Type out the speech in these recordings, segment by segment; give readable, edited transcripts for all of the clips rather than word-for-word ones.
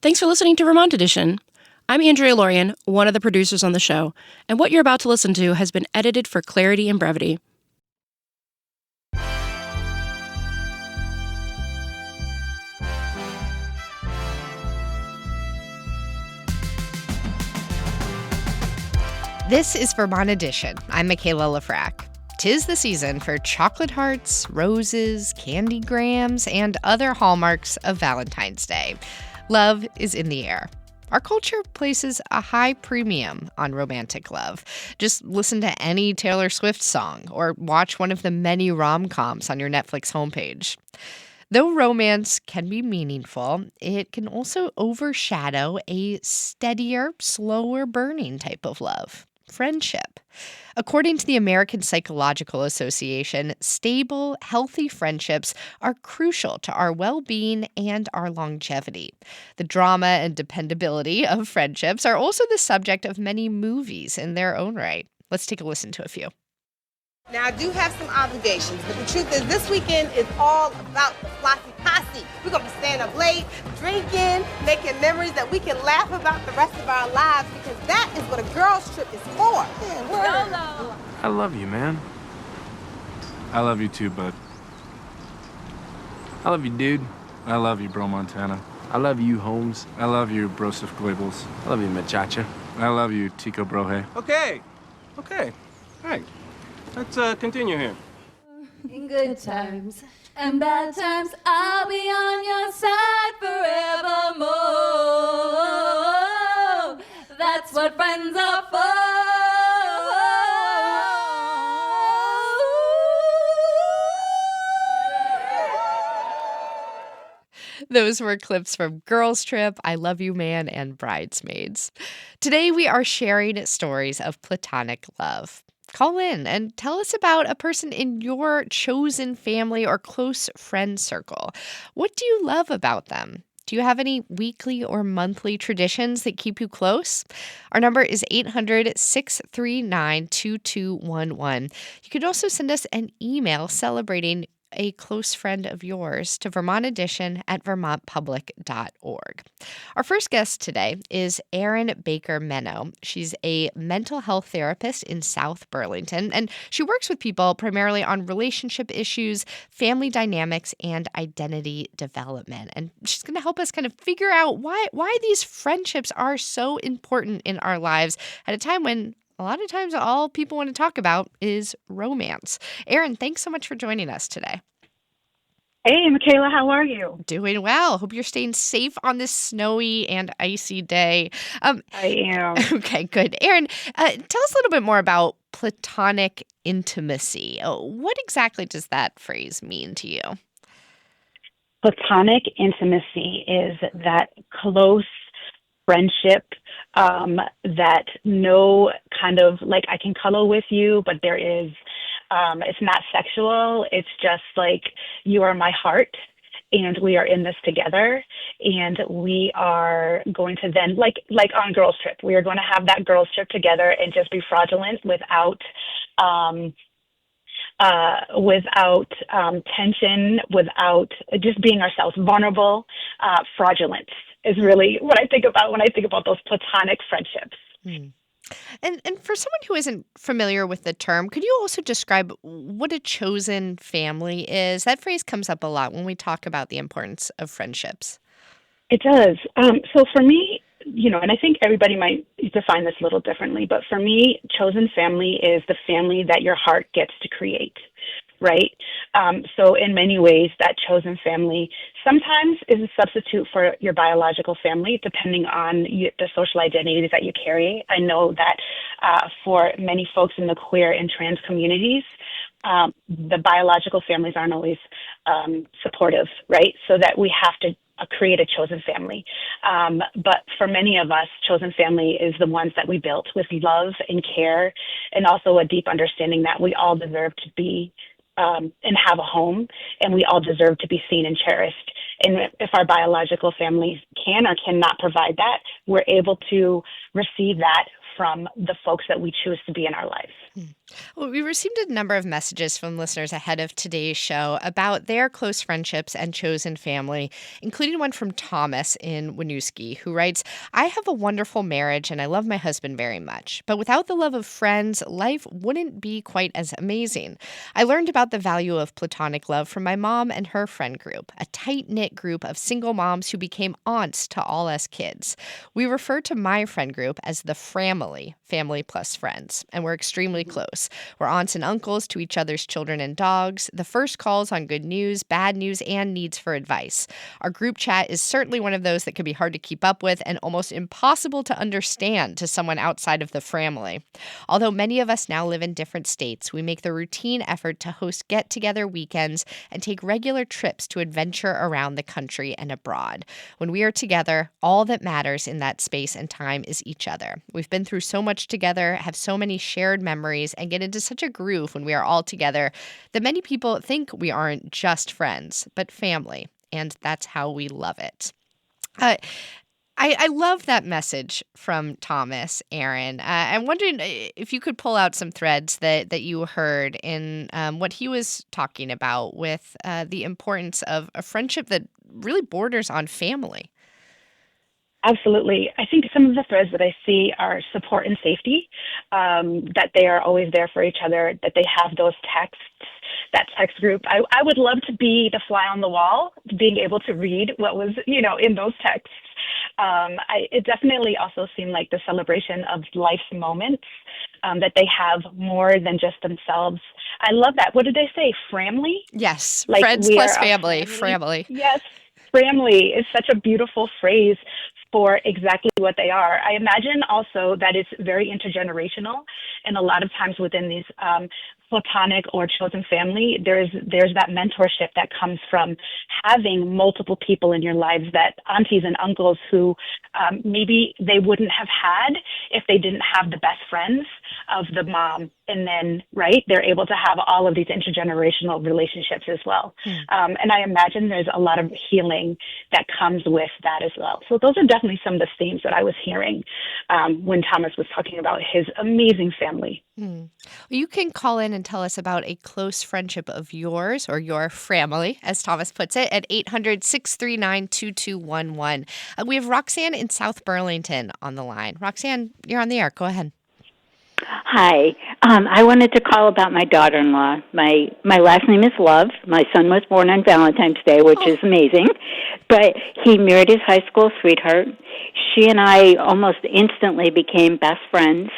Thanks for listening to Vermont Edition. I'm Andrea Lorian, one of the producers on the show, and what you're about to listen to has been edited for clarity and brevity. This is Vermont Edition. I'm Michaela Lafrac. 'Tis the season for chocolate hearts, roses, candy grams, and other hallmarks of Valentine's Day. Love is in the air. Our culture places a high premium on romantic love. Just listen to any Taylor Swift song or watch one of the many rom-coms on your Netflix homepage. Though romance can be meaningful, it can also overshadow a steadier, slower burning type of love. Friendship. According to the American Psychological Association, stable, healthy friendships are crucial to our well-being and our longevity. The drama and dependability of friendships are also the subject of many movies in their own right. Let's take a listen to a few. Now, I do have some obligations, but the truth is this weekend is all about the Flossy Posse. We're going to be staying up late, drinking, making memories that we can laugh about the rest of our lives, because that is what a girls' trip is for. YOLO. I love you, man. I love you too, bud. I love you, dude. I love you, bro Montana. I love you, Holmes. I love you, Broseph Goebbels. I love you, Machacha. I love you, Tico Broje. Okay. All right. Let's continue here. In good times and bad times, I'll be on your side forevermore. That's what friends are for. Those were clips from Girls Trip, I Love You Man, and Bridesmaids. Today we are sharing stories of platonic love. Call in and tell us about a person in your chosen family or close friend circle. What do you love about them? Do you have any weekly or monthly traditions that keep you close? Our number is 800-639-2211. You could also send us an email celebrating a close friend of yours to vermontedition@vermontpublic.org. Our first guest today is Erin Baker Menno. She's a mental health therapist in South Burlington, and she works with people primarily on relationship issues, family dynamics, and identity development. And she's going to help us kind of figure out why these friendships are so important in our lives at a time when a lot of times all people want to talk about is romance. Erin, thanks so much for joining us today. Hey, Michaela, how are you? Doing well. Hope you're staying safe on this snowy and icy day. I am. Okay, good. Erin, tell us a little bit more about platonic intimacy. What exactly does that phrase mean to you? Platonic intimacy is that close friendship that no kind of, like, I can cuddle with you, but there is, it's not sexual. It's just like, you are my heart and we are in this together, and we are going to then, like on Girls Trip, we are going to have that Girls Trip together and just be fraudulent without tension, without just being ourselves, vulnerable. Fraudulent is really what I think about when I think about those platonic friendships. And for someone who isn't familiar with the term, could you also describe what a chosen family is? That phrase comes up a lot when we talk about the importance of friendships. It does. So for me, and I think everybody might define this a little differently, but for me, chosen family is the family that your heart gets to create, right? So in many ways, that chosen family sometimes is a substitute for your biological family, depending on the social identities that you carry. I know that for many folks in the queer and trans communities, the biological families aren't always supportive, right? So that we have to create a chosen family. But for many of us, chosen family is the ones that we built with love and care, and also a deep understanding that we all deserve to be and have a home, and we all deserve to be seen and cherished. And if our biological families can or cannot provide that, we're able to receive that from the folks that we choose to be in our lives. Well, we received a number of messages from listeners ahead of today's show about their close friendships and chosen family, including one from Thomas in Winooski, who writes, I have a wonderful marriage and I love my husband very much. But without the love of friends, life wouldn't be quite as amazing. I learned about the value of platonic love from my mom and her friend group, a tight-knit group of single moms who became aunts to all us kids. We refer to my friend group as the Framily, family plus friends, and we're extremely close. We're aunts and uncles to each other's children and dogs, the first calls on good news, bad news, and needs for advice. Our group chat is certainly one of those that can be hard to keep up with and almost impossible to understand to someone outside of the family. Although many of us now live in different states, we make the routine effort to host get-together weekends and take regular trips to adventure around the country and abroad. When we are together, all that matters in that space and time is each other. We've been through so much together, have so many shared memories, and get into such a groove when we are all together that many people think we aren't just friends, but family. And that's how we love it. I love that message from Thomas, Aaron. I'm wondering if you could pull out some threads that you heard in what he was talking about with the importance of a friendship that really borders on family. Absolutely. I think some of the threads that I see are support and safety, that they are always there for each other, that they have those texts, that text group. I would love to be the fly on the wall, being able to read what was, in those texts. It definitely also seemed like the celebration of life's moments, that they have more than just themselves. I love that. What did they say? Framly? Yes. Like Friends we plus are a family. Family. Yes. Family is such a beautiful phrase for exactly what they are. I imagine also that it's very intergenerational, and a lot of times within these platonic or chosen family, there's that mentorship that comes from having multiple people in your lives, that aunties and uncles who maybe they wouldn't have had if they didn't have the best friends of the mom. And then, right, they're able to have all of these intergenerational relationships as well. And I imagine there's a lot of healing that comes with that as well. So those are definitely some of the themes that I was hearing when Thomas was talking about his amazing family. You can call in and tell us about a close friendship of yours or your family, as Thomas puts it, at 800-639-2211. We have Roxanne in South Burlington on the line. Roxanne, you're on the air. Go ahead. Hi. I wanted to call about my daughter-in-law. My last name is Love. My son was born on Valentine's Day, which is amazing. But he married his high school sweetheart. She and I almost instantly became best friends.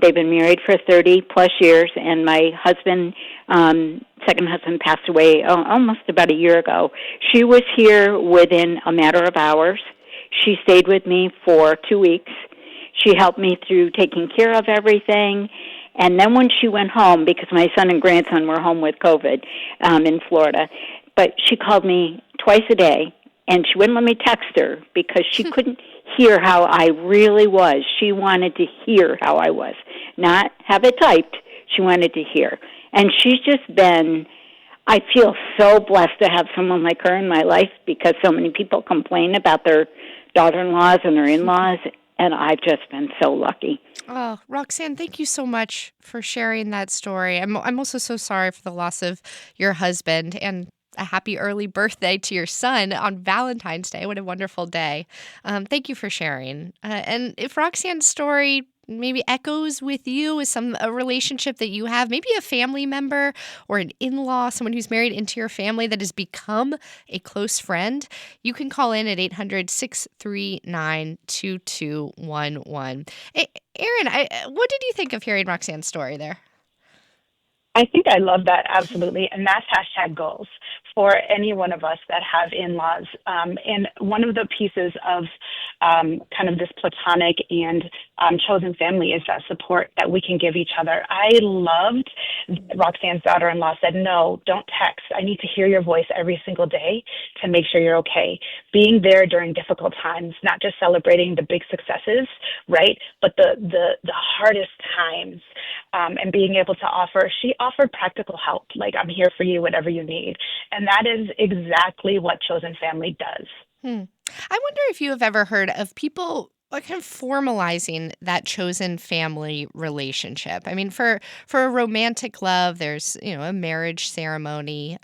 They've been married for 30-plus years, and my husband, second husband, passed away almost about a year ago. She was here within a matter of hours. She stayed with me for 2 weeks. She helped me through taking care of everything. And then when she went home, because my son and grandson were home with COVID in Florida, but she called me twice a day, and she wouldn't let me text her because she couldn't hear how I really was. She wanted to hear how I was, not have it typed. She wanted to hear. And she's just been, I feel so blessed to have someone like her in my life, because so many people complain about their daughter-in-laws and their in-laws, and I've just been so lucky. Oh, Roxanne, thank you so much for sharing that story. I'm also so sorry for the loss of your husband, and a happy early birthday to your son on Valentine's Day. What a wonderful day. Thank you for sharing. And if Roxanne's story maybe echoes with you as a relationship that you have, maybe a family member or an in-law, someone who's married into your family that has become a close friend, you can call in at 800-639-2211. Aaron, what did you think of hearing Roxanne's story there? I think I love that, absolutely. And that's #goals for any one of us that have in-laws. And one of the pieces of kind of this platonic and chosen family is that support that we can give each other. I loved Roxanne's daughter-in-law said, no, don't text. I need to hear your voice every single day to make sure you're okay. Being there during difficult times, not just celebrating the big successes, right, but the hardest times, and being able to offer. She offered practical help, like I'm here for you, whatever you need. And that is exactly what chosen family does. I wonder if you have ever heard of people like kind of formalizing that chosen family relationship. I mean, for a romantic love, there's a marriage ceremony,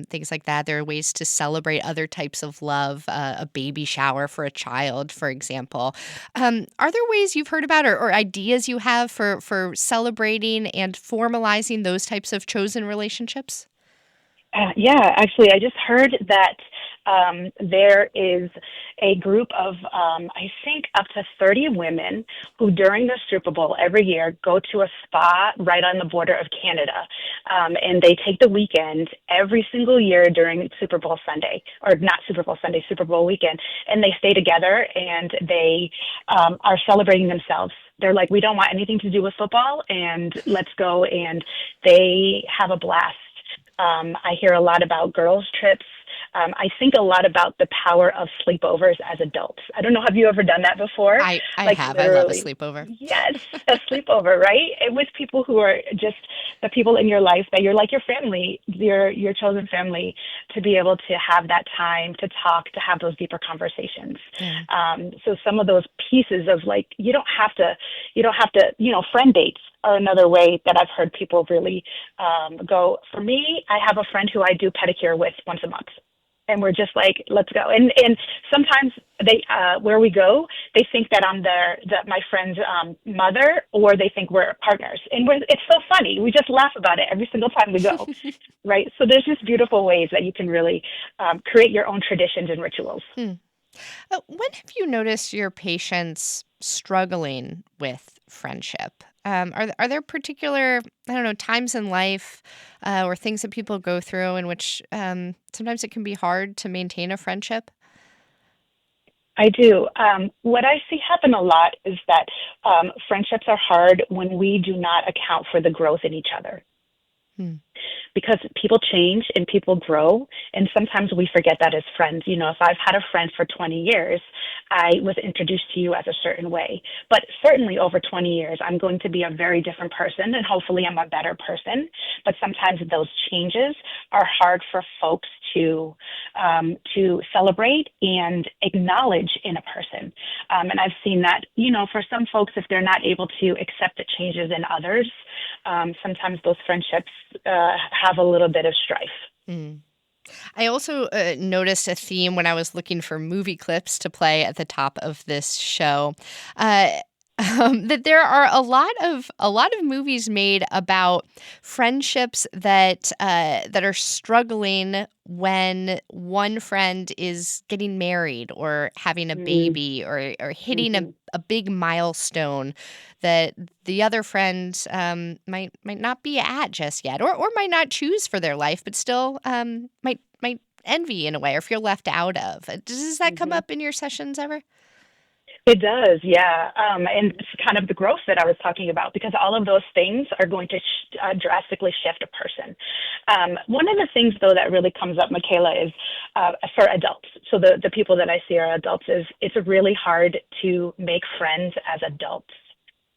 things like that. There are ways to celebrate other types of love, a baby shower for a child, for example. Are there ways you've heard about or ideas you have for celebrating and formalizing those types of chosen relationships? Yeah, actually, I just heard that there is a group of, I think, up to 30 women who, during the Super Bowl every year, go to a spa right on the border of Canada. And they take the weekend every single year during Super Bowl Sunday, or not Super Bowl Sunday, Super Bowl weekend, and they stay together and they are celebrating themselves. They're like, we don't want anything to do with football, and let's go. And they have a blast. I hear a lot about girls' trips. I think a lot about the power of sleepovers as adults. I don't know, have you ever done that before? I Like have. I love a literally. sleepover. Yes, a sleepover, right? And with people who are just the people in your life that you're like your family, your chosen family, to be able to have that time to talk, to have those deeper conversations. Yeah. So some of those pieces of like you don't have to, friend dates are another way that I've heard people really go. For me, I have a friend who I do pedicure with once a month. And we're just like, let's go. And sometimes they, where we go, they think that I'm my friend's mother, or they think we're partners. And it's so funny. We just laugh about it every single time we go, right? So there's just beautiful ways that you can really create your own traditions and rituals. When have you noticed your patients struggling with friendship? Are there particular, I don't know, times in life or things that people go through in which sometimes it can be hard to maintain a friendship? I do. What I see happen a lot is that friendships are hard when we do not account for the growth in each other. Hmm. Because people change and people grow, and sometimes we forget that as friends. If I've had a friend for 20 years, I was introduced to you as a certain way. But certainly over 20 years, I'm going to be a very different person, and hopefully I'm a better person. But sometimes those changes are hard for folks to celebrate and acknowledge in a person. And I've seen that, for some folks, if they're not able to accept the changes in others, sometimes those friendships have a little bit of strife. Mm. I also noticed a theme when I was looking for movie clips to play at the top of this show. That there are a lot of movies made about friendships that are struggling when one friend is getting married or having a baby or hitting a big milestone that the other friend might not be at just yet, or might not choose for their life, but still might envy in a way or feel left out of. Does that come up in your sessions ever? It does, yeah. And it's kind of the growth that I was talking about, because all of those things are going to drastically shift a person. One of the things, though, that really comes up, Michaela, is for adults. So the people that I see are adults, is it's really hard to make friends as adults.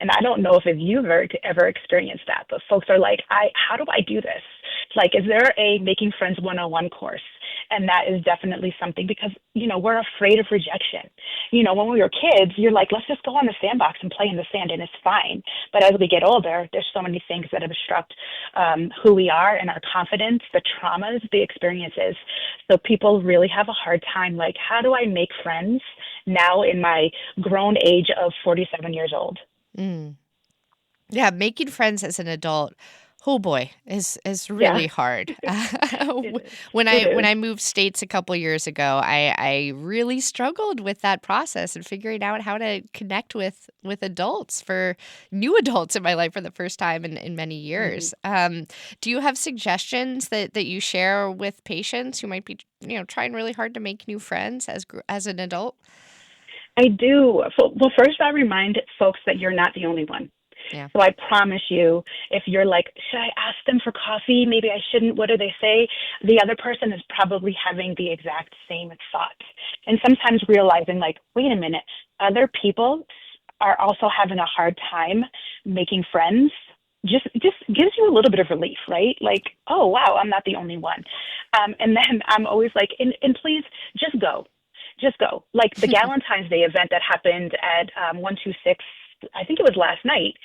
And I don't know if you've ever experienced that, but folks are like, how do I do this? Like, is there a Making Friends 101 course? And that is definitely something, because, we're afraid of rejection. When we were kids, you're like, let's just go on the sandbox and play in the sand, and it's fine. But as we get older, there's so many things that obstruct who we are and our confidence, the traumas, the experiences. So people really have a hard time, like, how do I make friends now in my grown age of 47 years old? Mm. Yeah, making friends as an adult, oh boy, is really hard. When I moved states a couple years ago, I really struggled with that process and figuring out how to connect with adults, for new adults in my life for the first time in many years. Do you have suggestions that you share with patients who might be trying really hard to make new friends as an adult? I do. Well, first, I remind folks that you're not the only one. Yeah. So I promise you, if you're like, should I ask them for coffee? Maybe I shouldn't. What do they say? The other person is probably having the exact same thought. And sometimes realizing, like, wait a minute, other people are also having a hard time making friends. Just gives you a little bit of relief, right? Like, oh, wow, I'm not the only one. And then I'm always like, and please just go. just go. Like the Valentine's Day event that happened at 126, I think it was last night.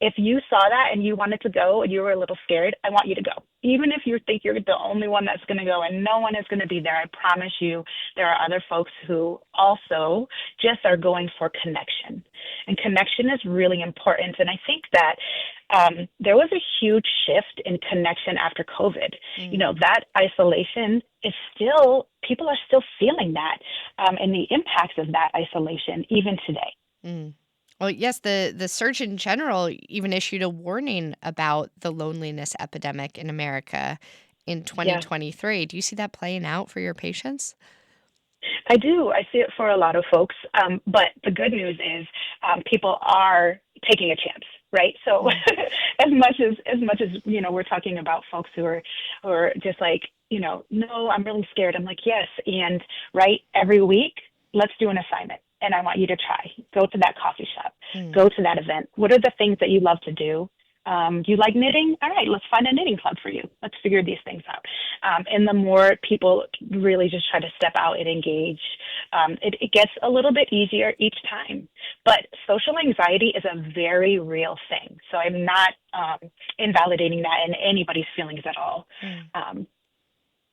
If you saw that and you wanted to go and you were a little scared, I want you to go. Even if you think you're the only one that's going to go and no one is going to be there, I promise you there are other folks who also just are going for connection. And connection is really important. And I think that there was a huge shift in connection after COVID. You know, that isolation is still, people are still feeling that and the impacts of that isolation even today. Mm. Well, yes, the Surgeon General even issued a warning about the loneliness epidemic in America in Yeah. 2023. Do you see that playing out for your patients? I do. I see it for a lot of folks. But the good news is people are taking a chance, right? So as much as you know, we're talking about folks who are just like, you know, no, I'm really scared. I'm like, yes, and right, every week, let's do an assignment. And I want you to try. Go to that coffee shop. Go to that event. What are the things that you love to do? Do you like knitting? All right, let's find a knitting club for you. Let's figure these things out. And the more people really just try to step out and engage, it gets a little bit easier each time. But social anxiety is a very real thing. So I'm not invalidating that in anybody's feelings at all.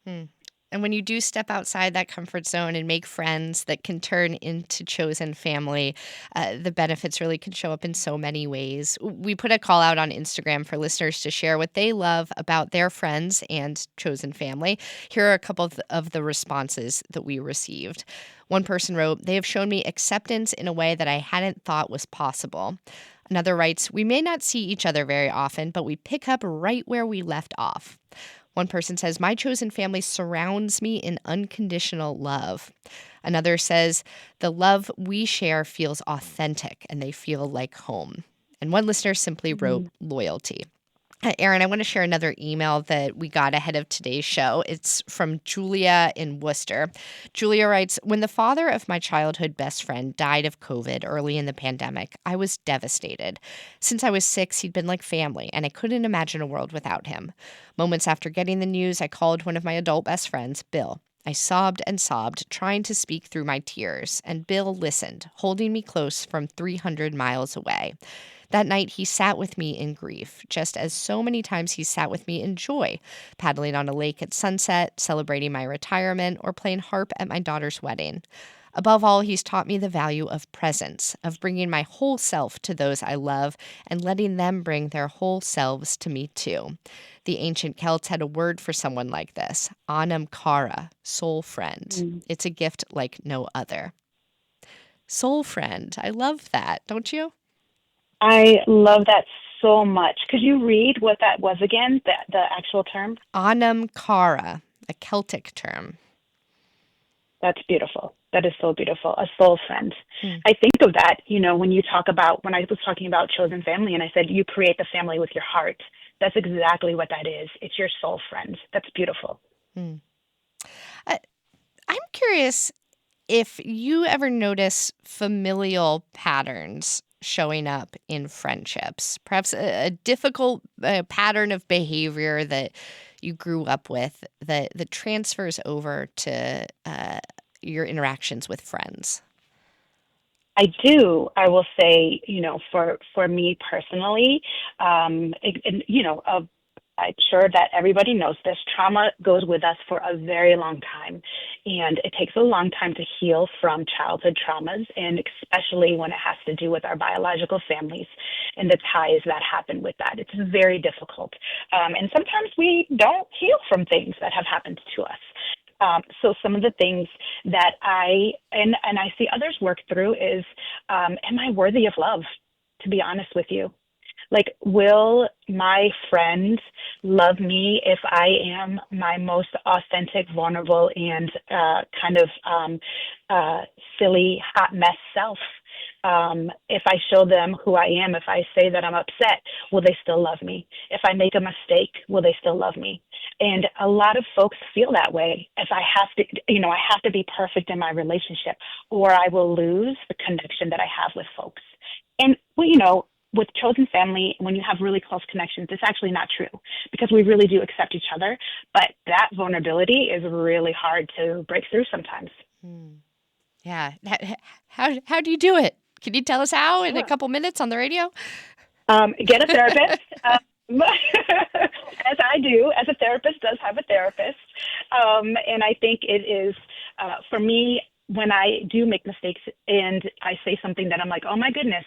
Hmm. And when you do step outside that comfort zone and make friends that can turn into chosen family, the benefits really can show up in so many ways. We put a call out on Instagram for listeners to share what they love about their friends and chosen family. Here are a couple of the responses that we received. One person wrote, "They have shown me acceptance in a way that I hadn't thought was possible." Another writes, "We may not see each other very often, but we pick up right where we left off." One person says, "My chosen family surrounds me in unconditional love." Another says, "The love we share feels authentic and they feel like home." And one listener simply wrote, "Loyalty." Erin, I want to share another email that we got ahead of today's show. It's from Julia in Worcester. Julia writes, "When the father of my childhood best friend died of COVID early in the pandemic, I was devastated. Since I was 6, he'd been like family, and I couldn't imagine a world without him. Moments after getting the news, I called one of my adult best friends, Bill. I sobbed and sobbed, trying to speak through my tears, and Bill listened, holding me close from 300 miles away. That night, he sat with me in grief, just as so many times he sat with me in joy, paddling on a lake at sunset, celebrating my retirement, or playing harp at my daughter's wedding. Above all, he's taught me the value of presence, of bringing my whole self to those I love and letting them bring their whole selves to me too. The ancient Celts had a word for someone like this, anam cara, soul friend. It's a gift like no other." Soul friend. I love that, don't you? I love that so much. Could you read what that was again, the actual term? Anam cara, a Celtic term. That's beautiful. That is so beautiful. A soul friend. I think of that, you know, when I was talking about chosen family and I said, you create the family with your heart. That's exactly what that is. It's your soul friend. That's beautiful. I'm curious if you ever notice familial patterns showing up in friendships, perhaps a difficult pattern of behavior that you grew up with that transfers over to your interactions with friends. I do. I will say, you know, for me personally, you know, I'm sure that everybody knows this. Trauma goes with us for a very long time, and it takes a long time to heal from childhood traumas, and especially when it has to do with our biological families and the ties that happen with that. It's very difficult, and sometimes we don't heal from things that have happened to us. So some of the things that I see others work through is, am I worthy of love? To be honest with you. Like, will my friend love me if I am my most authentic, vulnerable, and kind of silly, hot mess self? If I show them who I am, if I say that I'm upset, will they still love me? If I make a mistake, will they still love me? And a lot of folks feel that way. If I have to, you know, I have to be perfect in my relationship, or I will lose the connection that I have with folks. And, well, you know, with chosen family, when you have really close connections, it's actually not true because we really do accept each other. But that vulnerability is really hard to break through sometimes. Yeah. How do you do it? Can you tell us how in a couple minutes on the radio? Get a therapist. As I do, as a therapist does have a therapist. And I think it is, for me, when I do make mistakes and I say something that I'm like, oh my goodness,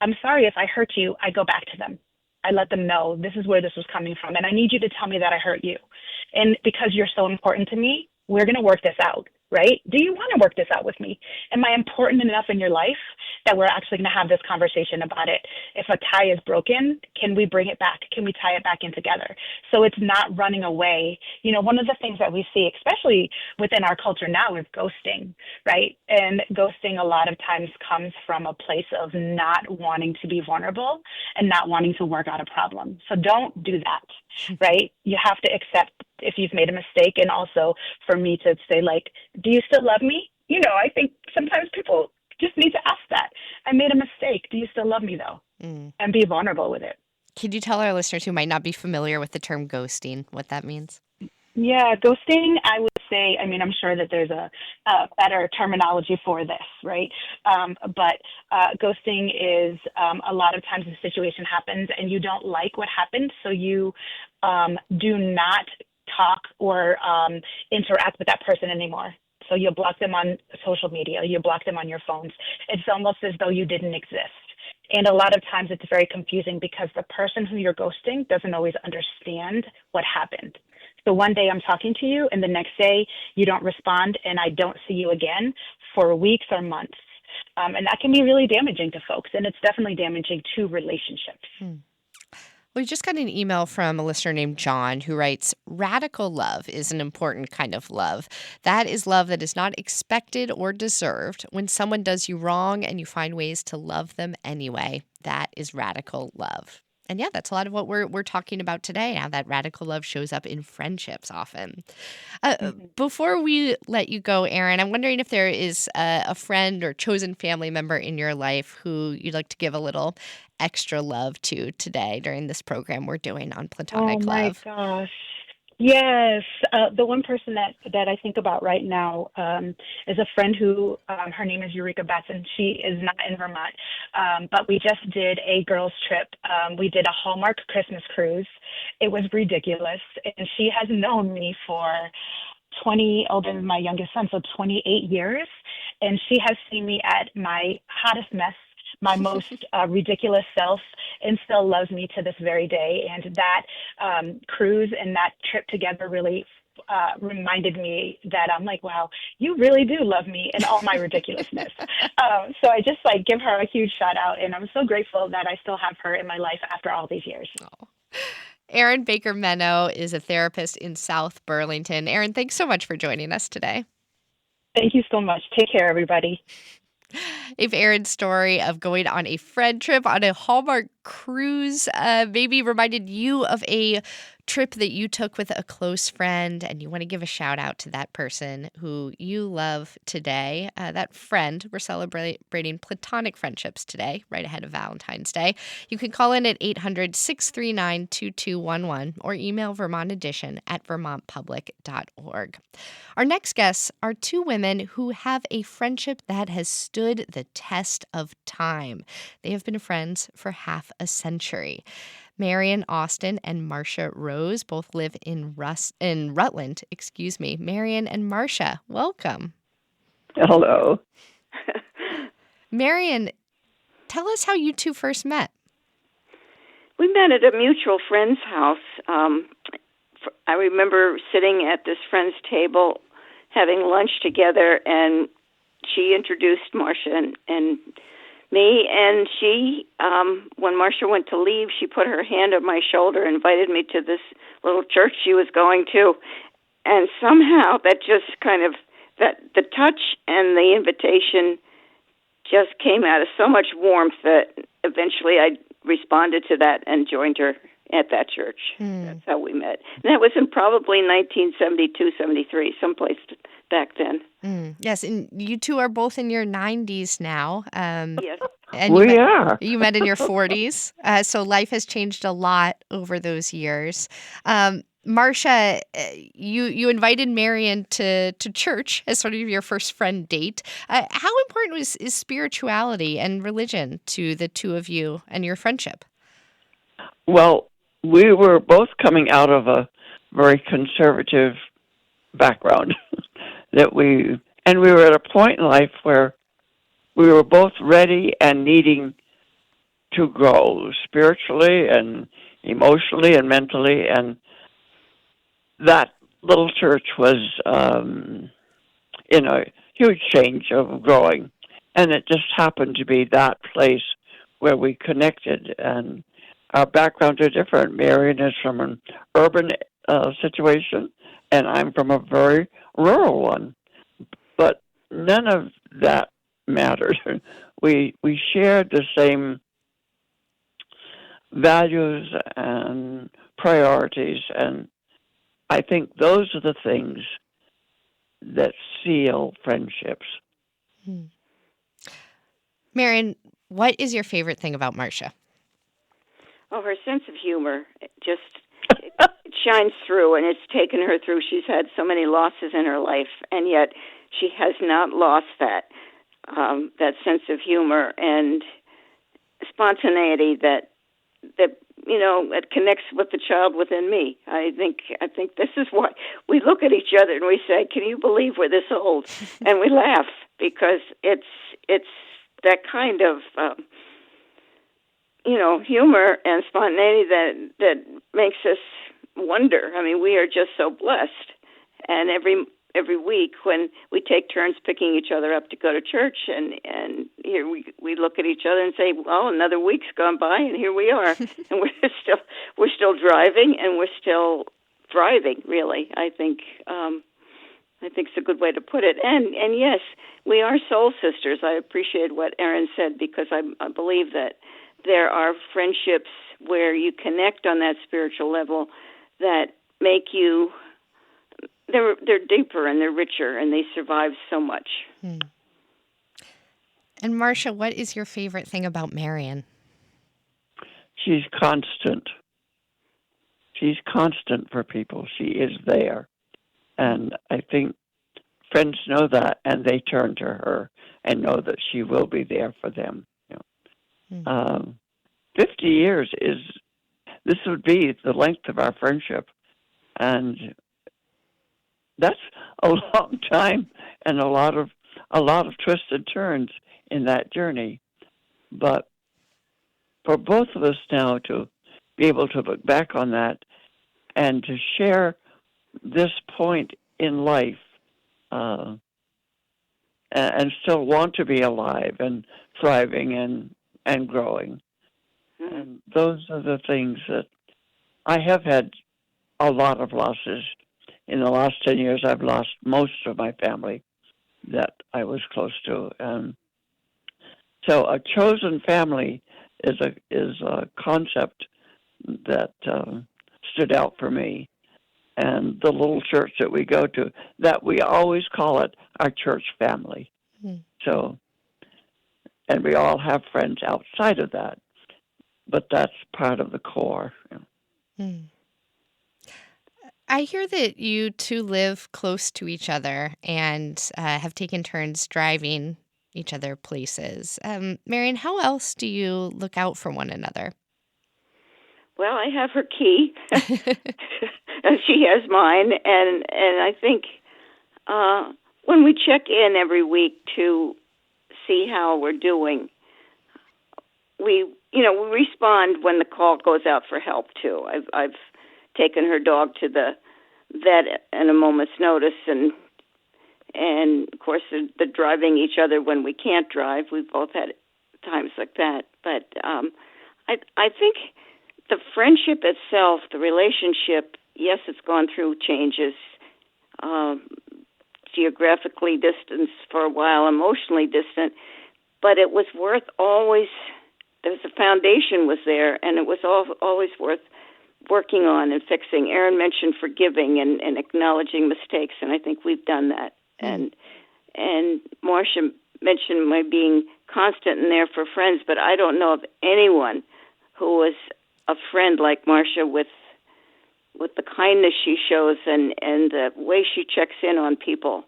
I'm sorry if I hurt you, I go back to them. I let them know this is where this was coming from. And I need you to tell me that I hurt you. And because you're so important to me, we're going to work this out, right? Do you want to work this out with me? Am I important enough in your life that we're actually going to have this conversation about it? If a tie is broken, can we bring it back? Can we tie it back in together? So it's not running away. You know, one of the things that we see, especially within our culture now, is ghosting, right? And ghosting a lot of times comes from a place of not wanting to be vulnerable and not wanting to work out a problem. So don't do that, right? You have to accept if you've made a mistake, and also for me to say, like, do you still love me? You know, I think sometimes people just need to ask that. I made a mistake. Do you still love me, though? And be vulnerable with it. Can you tell our listeners who might not be familiar with the term ghosting what that means? Yeah, ghosting, I would say, I mean, I'm sure that there's a better terminology for this, right? But ghosting is a lot of times the situation happens and you don't like what happened, so you do not talk or interact with that person anymore. So you block them on social media, you block them on your phones. It's almost as though you didn't exist. And a lot of times it's very confusing because the person who you're ghosting doesn't always understand what happened. So one day I'm talking to you and the next day you don't respond and I don't see you again for weeks or months. And that can be really damaging to folks, and it's definitely damaging to relationships. We just got an email from a listener named John who writes, radical love is an important kind of love. That is love that is not expected or deserved. When someone does you wrong and you find ways to love them anyway, that is radical love. And yeah, that's a lot of what we're talking about today, how that radical love shows up in friendships often. Before we let you go, Erin, I'm wondering if there is a friend or chosen family member in your life who you'd like to give a little extra love to today during this program we're doing on platonic love. Oh my gosh. Yes. The one person that I think about right now is a friend who, her name is Eureka Batson. She is not in Vermont, but we just did a girls' trip. We did a Hallmark Christmas cruise. It was ridiculous. And she has known me for 20, older than my youngest son, so 28 years. And she has seen me at my hottest mess, my most ridiculous self, and still loves me to this very day. And that cruise and that trip together really reminded me that I'm like, wow, you really do love me and all my ridiculousness. So I just give her a huge shout out, and I'm so grateful that I still have her in my life after all these years. Oh. Erin Baker-Menno is a therapist in South Burlington. Erin, thanks so much for joining us today. Thank you so much. Take care, everybody. If Erin's story of going on a friend trip on a Hallmark cruise maybe reminded you of a trip that you took with a close friend and you want to give a shout out to that person who you love today, that friend, we're celebrating platonic friendships today, right ahead of Valentine's Day. You can call in at 800-639-2211 or email vermontedition@vermontpublic.org. Our next guests are two women who have a friendship that has stood the test of time. They have been friends for half a century. Marian Austin and Marcia Rose both live in Rutland. Marian and Marcia, welcome. Hello. Marian, tell us how you two first met. We met at a mutual friend's house. I remember sitting at this friend's table having lunch together, and she introduced Marcia and me, and she, when Marcia went to leave, she put her hand on my shoulder and invited me to this little church she was going to, and somehow that just the touch and the invitation just came out of so much warmth that eventually I responded to that and joined her at that church. That's how we met. And that was in probably 1972, 73, someplace back then. Yes, and you two are both in your 90s now. Yes. And you met in your 40s. So life has changed a lot over those years. Marcia, you invited Marion to church as sort of your first friend date. How important is spirituality and religion to the two of you and your friendship? Well, we were both coming out of a very conservative background we were at a point in life where we were both ready and needing to grow spiritually and emotionally and mentally, and that little church was in a huge change of growing, and it just happened to be that place where we connected. And our backgrounds are different. Marion is from an urban situation, and I'm from a very rural one. But none of that mattered. We shared the same values and priorities, and I think those are the things that seal friendships. Marion, what is your favorite thing about Marcia? Oh, her sense of humor just it shines through, and it's taken her through. She's had so many losses in her life, and yet she has not lost that sense of humor and spontaneity that it connects with the child within me. I think this is why we look at each other and we say, "Can you believe we're this old?" And we laugh because it's that kind of humor and spontaneity that makes us wonder. I mean, we are just so blessed, and every week when we take turns picking each other up to go to church, and here we look at each other and say, well, another week's gone by, and here we are, and we're still driving, and we're still thriving. Really, I think it's a good way to put it. And yes, we are soul sisters. I appreciate what Erin said, because I believe that there are friendships where you connect on that spiritual level that make you. They're deeper and they're richer, and they survive so much. And Marcia, what is your favorite thing about Marion? She's constant. She's constant for people. She is there. And I think friends know that, and they turn to her and know that she will be there for them. 50 years this would be the length of our friendship. And that's a long time and a lot of twists and turns in that journey. But for both of us now to be able to look back on that and to share this point in life and still want to be alive and thriving and growing. And those are the things that I have had a lot of losses. In the last 10 years, I've lost most of my family that I was close to. So a chosen family is a concept that stood out for me. And the little church that we go to, that we always call it our church family. So, and we all have friends outside of that, but that's part of the core. I hear that you two live close to each other and have taken turns driving each other places. Marion, how else do you look out for one another? Well, I have her key, and she has mine, and I think when we check in every week to see how we're doing, we respond when the call goes out for help too. I've taken her dog to the vet at a moment's notice, and of course the driving each other when we can't drive. We've both had times like that. But I think the friendship itself, the relationship, yes, it's gone through changes, geographically distant for a while, emotionally distant, but it was worth always. The foundation was there, and it was always worth working on and fixing. Erin mentioned forgiving and acknowledging mistakes, and I think we've done that. And Marcia mentioned my being constant and there for friends, but I don't know of anyone who was a friend like Marcia with with the kindness she shows and the way she checks in on people.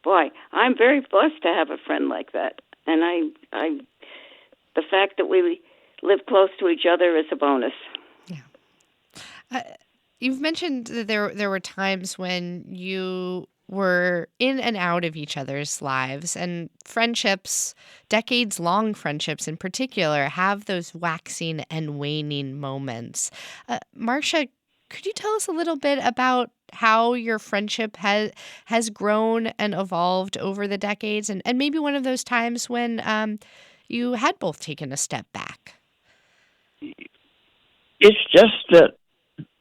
Boy, I'm very blessed to have a friend like that. And I the fact that we live close to each other is a bonus. You've mentioned that there were times when you were in and out of each other's lives, and friendships, decades-long friendships in particular, have those waxing and waning moments. Marcia, could you tell us a little bit about how your friendship has grown and evolved over the decades, and maybe one of those times when you had both taken a step back? It's just that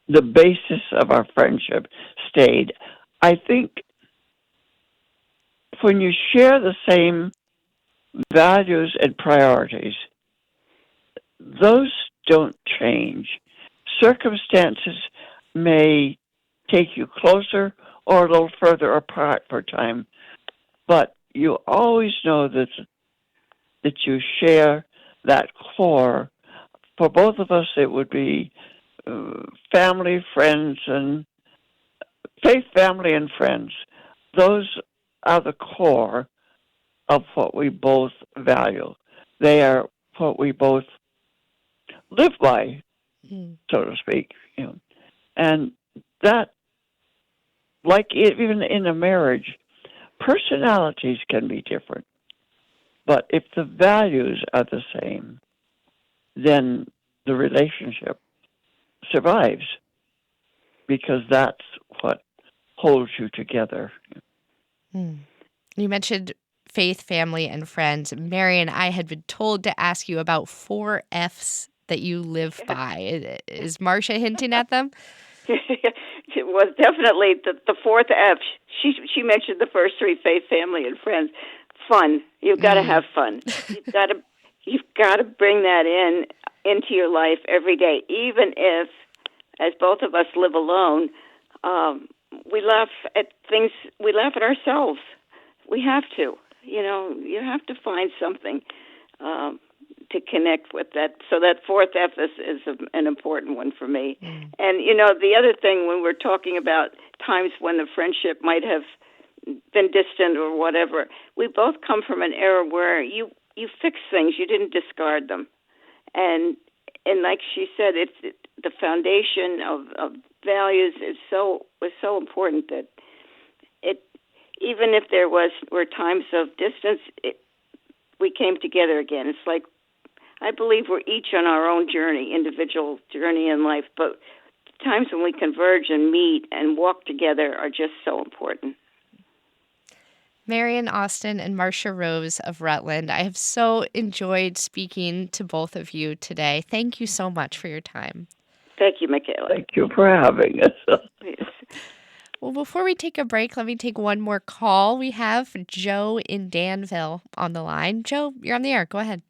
the basis of our friendship stayed. I think when you share the same values and priorities, those don't change. Circumstances may take you closer or a little further apart for time, but you always know that you share that core. For both of us, it would be family, friends, and faith, family, and friends. Those are the core of what we both value. They are what we both live by, so to speak. And that, like even in a marriage, personalities can be different. But if the values are the same, then the relationship survives, because that's what holds you together. You mentioned faith, family, and friends. Mary and I had been told to ask you about 4 F's that you live by. Is Marcia hinting at them? It was definitely the 4th F. She mentioned the first 3: faith, family, and friends. Fun. You've got to have fun. You've got to bring that into your life every day, even if, as both of us live alone, we laugh at things. We laugh at ourselves. We have to. You have to find something to connect with that. So that 4th F is an important one for me. And, the other thing, when we're talking about times when the friendship might have been distant or whatever, we both come from an era where you fix things. You didn't discard them. And like she said, it's the foundation of values was so important that even if there were times of distance, we came together again. It's like, I believe we're each on our own journey, individual journey in life, but times when we converge and meet and walk together are just so important. Marian Austin and Marcia Rose of Rutland, I have so enjoyed speaking to both of you today. Thank you so much for your time. Thank you, Michaela. Thank you for having us. Yes. Well, before we take a break, let me take one more call. We have Joe in Danville on the line. Joe, you're on the air. Go ahead.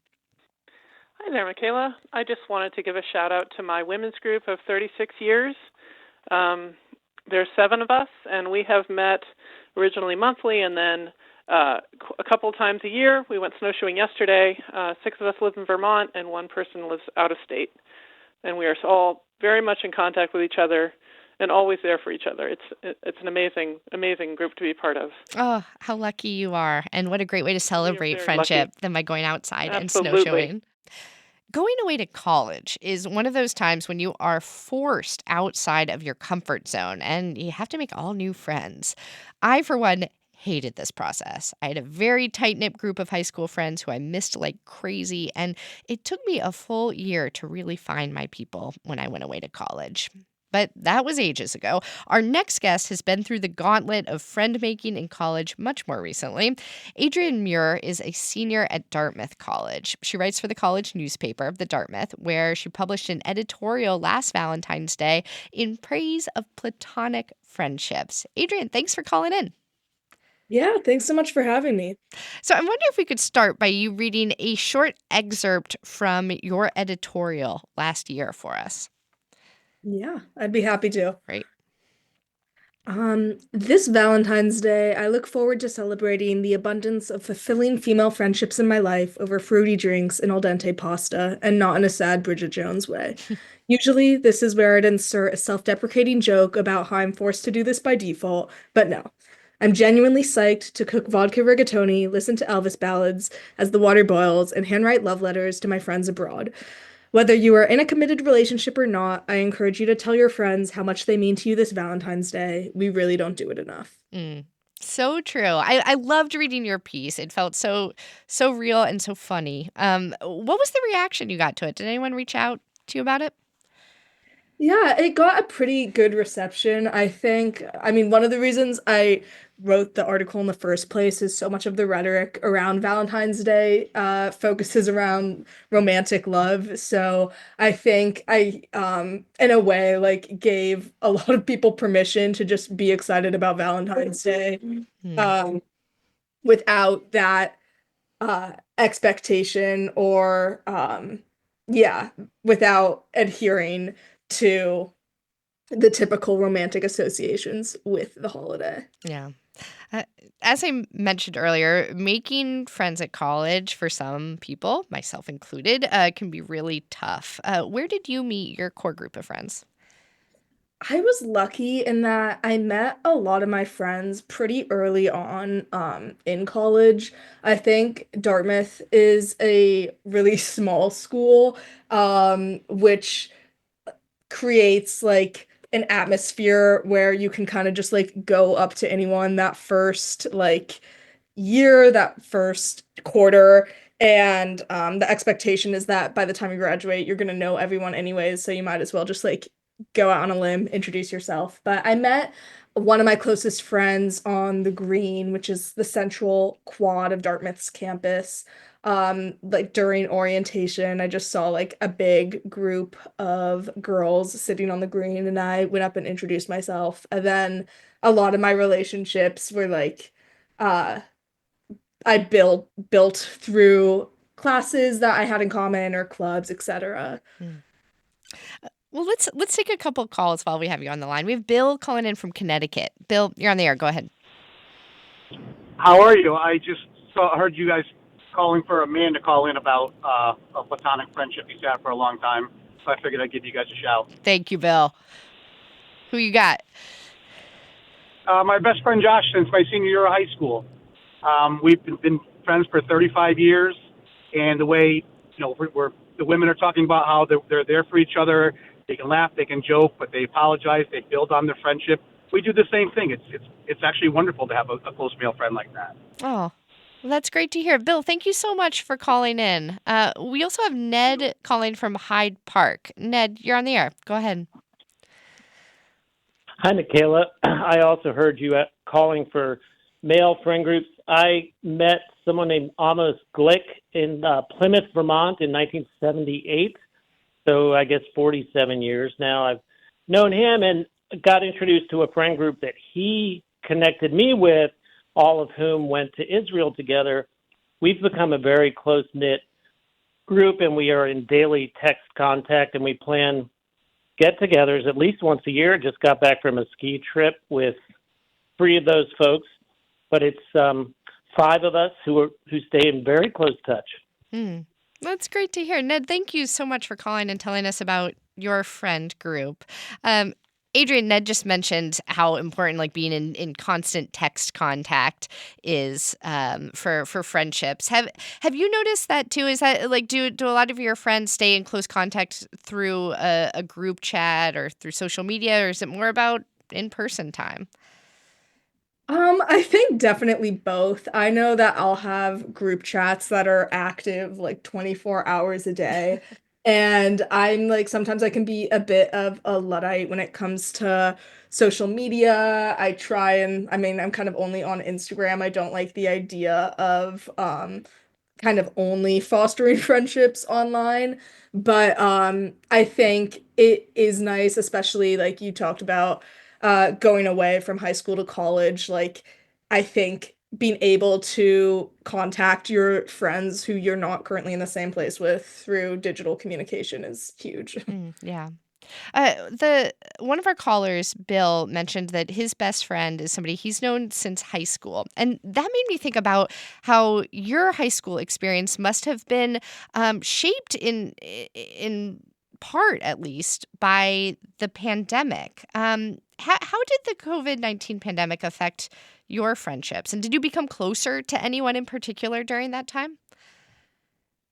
Hi there, Michaela. I just wanted to give a shout out to my women's group of 36 years. There's 7 of us, and we have met originally monthly and then a couple times a year. We went snowshoeing yesterday. 6 of us live in Vermont, and 1 person lives out of state. And we are all very much in contact with each other and always there for each other. It's an amazing group to be part of. Oh, how lucky you are. And what a great way to celebrate friendship than by going outside and snowshoeing. Going away to college is one of those times when you are forced outside of your comfort zone and you have to make all new friends. I, for one, hated this process. I had a very tight-knit group of high school friends who I missed like crazy, and it took me a full year to really find my people when I went away to college. But that was ages ago. Our next guest has been through the gauntlet of friend-making in college much more recently. Adrienne Muir is a senior at Dartmouth College. She writes for the college newspaper, the Dartmouth, where she published an editorial last Valentine's Day in praise of platonic friendships. Adrienne, thanks for calling in. Yeah, thanks so much for having me. So I wonder if we could start by you reading a short excerpt from your editorial last year for us. Yeah, I'd be happy to. Great. This Valentine's Day, I look forward to celebrating the abundance of fulfilling female friendships in my life over fruity drinks and al dente pasta, and not in a sad Bridget Jones way. Usually, this is where I'd insert a self-deprecating joke about how I'm forced to do this by default, but no. I'm genuinely psyched to cook vodka rigatoni, listen to Elvis ballads as the water boils, and handwrite love letters to my friends abroad. Whether you are in a committed relationship or not, I encourage you to tell your friends how much they mean to you this Valentine's Day. We really don't do it enough. Mm. So true. I loved reading your piece. It felt so real and so funny. What was the reaction you got to it? Did anyone reach out to you about it? Yeah, it got a pretty good reception, I think. I mean, one of the reasons I wrote the article in the first place is so much of the rhetoric around Valentine's Day focuses around romantic love. So I think in a way, like, gave a lot of people permission to just be excited about Valentine's Day, Hmm. um, without that expectation or yeah, without adhering to the typical romantic associations with the holiday. Yeah. Uh, as I mentioned earlier, making friends at college for some people, myself included, can be really tough. Where did you meet your core group of friends? I was lucky in that I met a lot of my friends pretty early on in college. I think Dartmouth is a really small school, which creates like an atmosphere where you can kind of just like go up to anyone that first like year, that first quarter. And the expectation is that by the time you graduate, you're gonna know everyone anyways, so you might as well just like go out on a limb, introduce yourself. But I met one of my closest friends on the Green, which is the central quad of Dartmouth's campus. Like during orientation, I just saw like a big group of girls sitting on the Green, and I went up and introduced myself. And then a lot of my relationships were like uh I built through classes that I had in common or clubs, etc. Hmm. Well, let's take a couple calls while we have you on the line. We have Bill calling in from Connecticut. Bill, you're on the air. Go ahead. How are you? I just heard you guys calling for a man to call in about a platonic friendship he's had for a long time. So I figured I'd give you guys a shout. Thank you, Bill. Who you got? My best friend Josh since my senior year of high school. We've been friends for 35 years, and the way we're the women are talking about how they're there for each other. They can laugh, they can joke, but they apologize. They build on their friendship. We do the same thing. It's actually wonderful to have a close male friend like that. Oh, well, that's great to hear. Bill, thank you so much for calling in. We also have Ned calling from Hyde Park. Ned, you're on the air. Go ahead. Hi, Michaela. I also heard you calling for male friend groups. I met someone named Amos Glick in Plymouth, Vermont in 1978. So I guess 47 years now. I've known him and got introduced to a friend group that he connected me with, all of whom went to Israel together. We've become a very close-knit group, and we are in daily text contact, and we plan get-togethers at least once a year. Just got back from a ski trip with 3 of those folks, but it's 5 of us who stay in very close touch. Hmm. That's great to hear. Ned, thank you so much for calling and telling us about your friend group. Adrian, Ned just mentioned how important like being in constant text contact is for friendships. Have you noticed that too? Is that like do a lot of your friends stay in close contact through a group chat or through social media, or is it more about in-person time? I think definitely both. I know that I'll have group chats that are active like 24 hours a day. And I'm like, sometimes I can be a bit of a Luddite when it comes to social media. I mean, I'm kind of only on Instagram. I don't like the idea of kind of only fostering friendships online. But I think it is nice, especially like you talked about going away from high school to college. Like, I think being able to contact your friends who you're not currently in the same place with through digital communication is huge. Yeah. The one of our callers, Bill, mentioned that his best friend is somebody he's known since high school, and that made me think about how your high school experience must have been shaped in part, at least, by the pandemic. How did the COVID-19 pandemic affect your friendships, and did you become closer to anyone in particular during that time?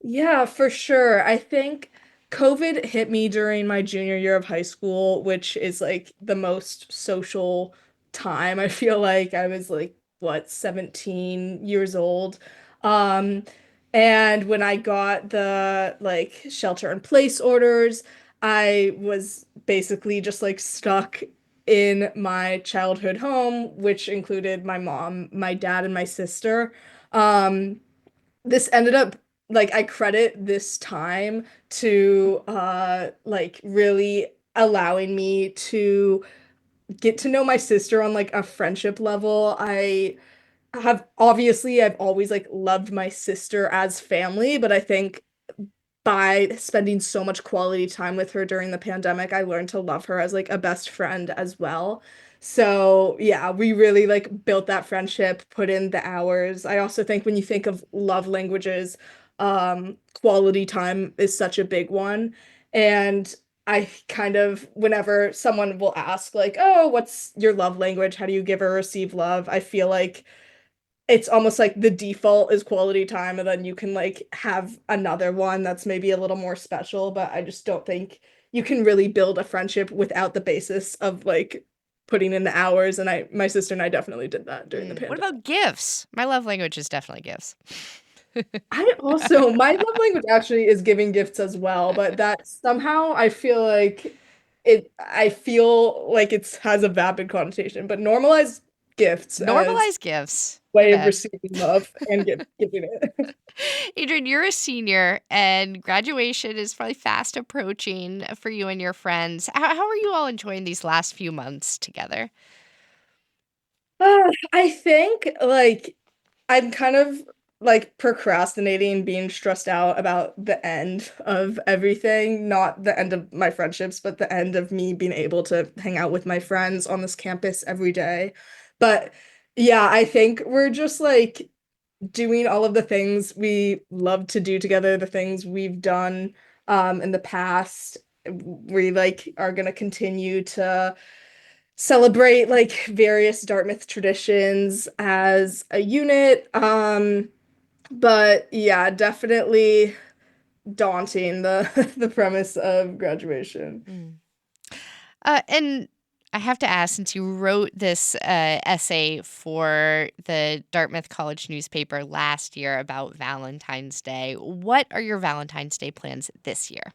Yeah, for sure. I think COVID hit me during my junior year of high school, which is like the most social time. I feel like I was like, what, 17 years old. Um, and when I got the like shelter in place orders, I was basically just like stuck in my childhood home, which included my mom, my dad, and my sister. This ended up like I credit this time to like really allowing me to get to know my sister on like a friendship level. I've always like loved my sister as family, but I think by spending so much quality time with her during the pandemic, I learned to love her as like a best friend as well. So, yeah, we really like built that friendship, put in the hours. I also think when you think of love languages, quality time is such a big one. And I kind of, whenever someone will ask, like, oh, what's your love language? How do you give or receive love? I feel like it's almost like the default is quality time, and then you can like have another one that's maybe a little more special, but I just don't think you can really build a friendship without the basis of like putting in the hours, and my sister and I definitely did that during the What pandemic. about gifts? My love language is definitely gifts. I also my love language actually is giving gifts as well, but that somehow I feel like it has a vapid connotation, but normalize gifts as Normalize gifts. way of Amen. receiving love and giving it. Adrian, you're a senior and graduation is probably fast approaching for you and your friends. How are you all enjoying these last few months together? I think like I'm kind of like procrastinating, being stressed out about the end of everything, not the end of my friendships, but the end of me being able to hang out with my friends on this campus every day. But yeah, I think we're just like doing all of the things we love to do together, the things we've done in the past. We like are gonna continue to celebrate like various Dartmouth traditions as a unit. But yeah, definitely daunting the the premise of graduation. And I have to ask, since you wrote this essay for the Dartmouth College newspaper last year about Valentine's Day, what are your Valentine's Day plans this year?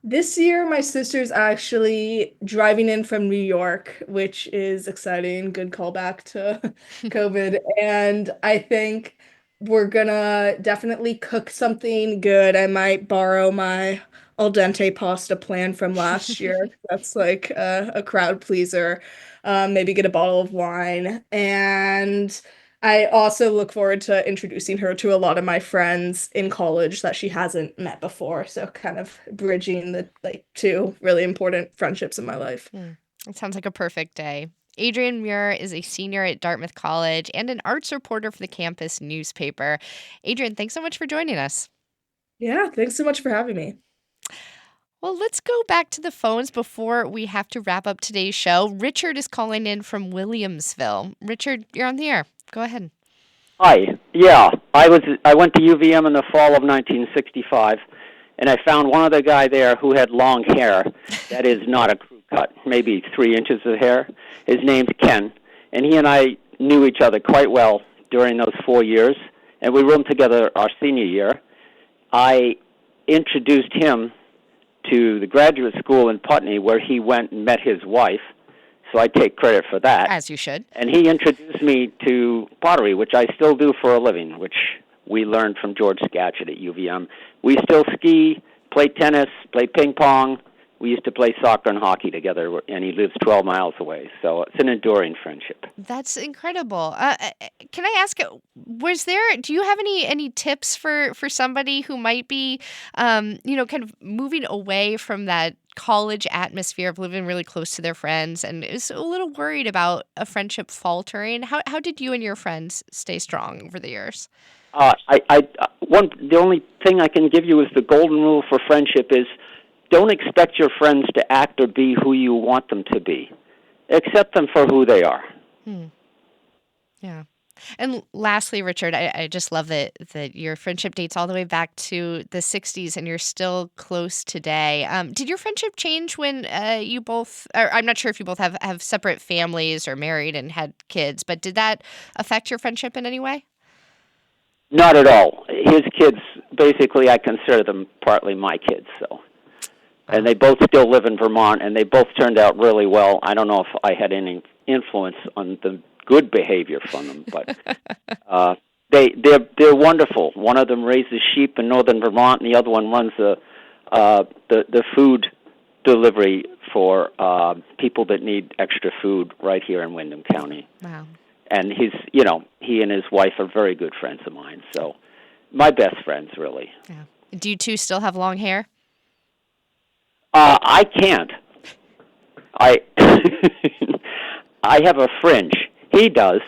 This year, my sister's actually driving in from New York, which is exciting. Good callback to COVID. And I think we're gonna definitely cook something good. I might borrow my al dente pasta plan from last year. That's like a crowd pleaser. Maybe get a bottle of wine. And I also look forward to introducing her to a lot of my friends in college that she hasn't met before. So kind of bridging the like two really important friendships in my life. It sounds like a perfect day. Adrian Muir is a senior at Dartmouth College and an arts reporter for the campus newspaper. Adrian, thanks so much for joining us. Yeah, thanks so much for having me. Well, let's go back to the phones before we have to wrap up today's show. Richard is calling in from Williamsville. Richard, you're on the air. Go ahead. Hi. Yeah, I went to UVM in the fall of 1965, and I found one other guy there who had long hair. That is not a crew cut, maybe 3 inches of hair. His name's Ken, and he and I knew each other quite well during those 4 years, and we roomed together our senior year. I introduced him to the graduate school in Putney, where he went and met his wife. So I take credit for that. As you should. And he introduced me to pottery, which I still do for a living, which we learned from George Skatchet at UVM. We still ski, play tennis, play ping pong. We used to play soccer and hockey together, and he lives 12 miles away. So it's an enduring friendship. That's incredible. Can I ask, do you have any tips for somebody who might be, kind of moving away from that college atmosphere of living really close to their friends and is a little worried about a friendship faltering. How did you and your friends stay strong over the years? The only thing I can give you is the golden rule for friendship is don't expect your friends to act or be who you want them to be. Accept them for who they are. Yeah. And lastly, Richard, I just love that your friendship dates all the way back to the 60s and you're still close today. Did your friendship change when you both, or I'm not sure if you both have separate families or married and had kids, but did that affect your friendship in any way? Not at all. His kids, basically, I consider them partly my kids, so. And they both still live in Vermont, and they both turned out really well. I don't know if I had any influence on the good behavior from them, but they're wonderful. One of them raises sheep in northern Vermont, and the other one runs the food delivery for people that need extra food right here in Windham County. Wow. And he and his wife are very good friends of mine. So my best friends, really. Yeah. Do you two still have long hair? I can't. I I have a fringe. He does,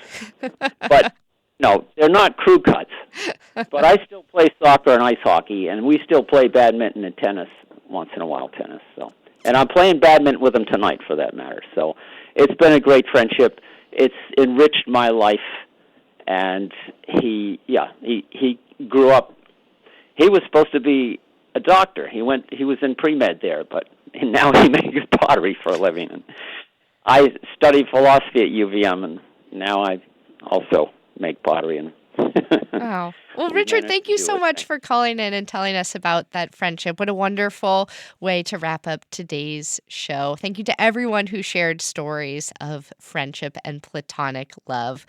but no, they're not crew cuts. But I still play soccer and ice hockey, and we still play badminton and tennis once in a while. So, and I'm playing badminton with him tonight, for that matter. So, it's been a great friendship. It's enriched my life, and he grew up. He was supposed to be a doctor. He was in pre-med there, but now he makes pottery for a living. And I studied philosophy at UVM, and now I also make pottery. And wow. Well, Richard, thank you so much for calling in and telling us about that friendship. What a wonderful way to wrap up today's show. Thank you to everyone who shared stories of friendship and platonic love.